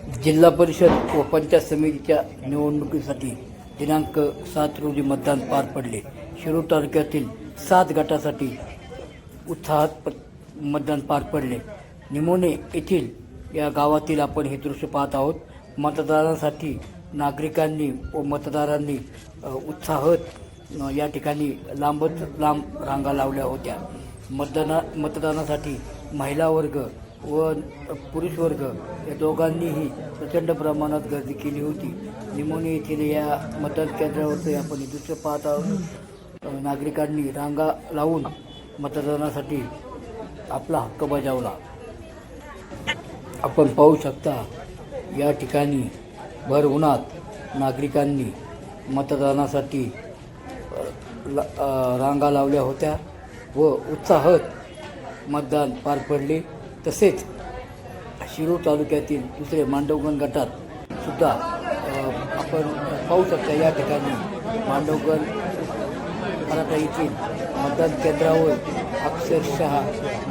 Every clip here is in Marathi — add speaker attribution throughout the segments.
Speaker 1: जिल्हा परिषद व पंचायत समितीच्या निवडणुकीसाठी दिनांक 7 रोजी मतदान पार पडले. शिरूर तालुक्यातील 7 गटासाठी उत्साहात मतदान पार पडले. निमोणे येथील या गावातील आपण हे दृश्य पाहत आहोत. मतदानासाठी नागरिकांनी व मतदारांनी उत्साहात या ठिकाणी लांबच लांब रांगा लावल्या होत्या. मतदानासाठी महिला वर्ग व पुरुष वर्ग या दोघांनीही प्रचंड प्रमाणात गर्दी केली होती. निमोणे येथील या मतदान केंद्रावरती आपण हे दृश्य पाहत आहोत. नागरिकांनी रांगा लावून मतदानासाठी आपला हक्क बजावला. आपण पाहू शकता या ठिकाणी भर उन्हात नागरिकांनी मतदानासाठी रांगा लावल्या होत्या व उत्साहात मतदान पार पडले. तसेच शिरूर तालुक्यातील दुसरे मांडवगण गटात सुद्धा आपण पाहू शकता या ठिकाणी मांडवगण मराठा येथील मतदान केंद्रावर अक्षरशः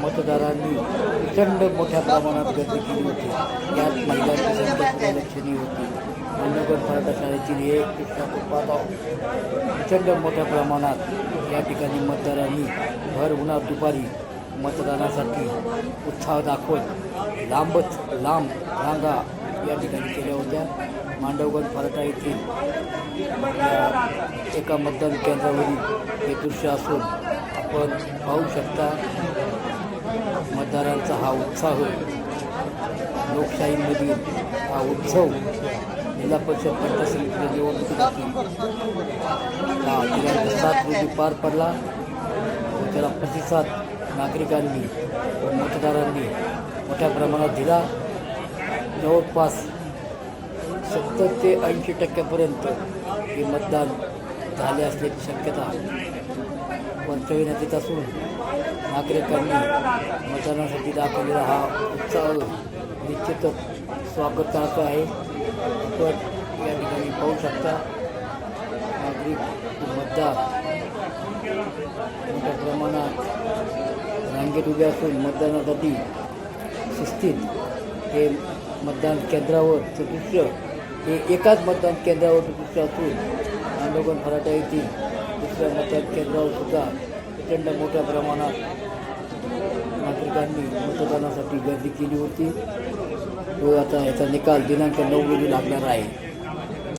Speaker 1: मतदारांनी प्रचंड मोठ्या प्रमाणात गर्दी केली होती. यात महिलांची संख्या लक्षणीय होती. मांडवगण मराठा शाळेतील हे आपण पाहत आहोत. प्रचंड मोठ्या प्रमाणात या ठिकाणी मतदारांनी भर उन्हात दुपारी मतदानासाठी उत्साह दाखवत लांबच लांब रांगा या ठिकाणी केल्या होत्या. मांडवगण मराठा येथील एका मतदान केंद्रावरील हे दृश्य असून आपण पाहू शकता मतदारांचा हा उत्साह, लोकशाहीमधील हा उत्सव जिल्हा परिषद पंचायत समितीच्या निवडणुकीसाठी दिनांक 7 रोजी पार पडला. त्याला प्रतिसाद नागरिकांनी व मतदारांनी मोठ्या प्रमाणात दिला. जवळपास 70 ते 80% हे मतदान झाले असल्याची शक्यता वर्तविण्यात येत असून नागरिकांनी मतदानासाठी दाखवलेला हा उत्साह निश्चितच स्वागतार्ह आहे. आपण या ठिकाणी पाहू शकता नागरिक मतदार मोठ्या प्रमाणात रांगेत उभे असून मतदानासाठी शिस्तीत हे मतदान केंद्रावरचं दृश्य हे एकाच मतदान केंद्रावरचं दृश्य असून मांडवगण मराठा येथील दुसऱ्या मतदान केंद्रावर सुद्धा प्रचंड मोठ्या प्रमाणात नागरिकांनी मतदानासाठी गर्दी केली होती. तो आता याचा निकाल दिनांक 9 रोजी लागणार आहे.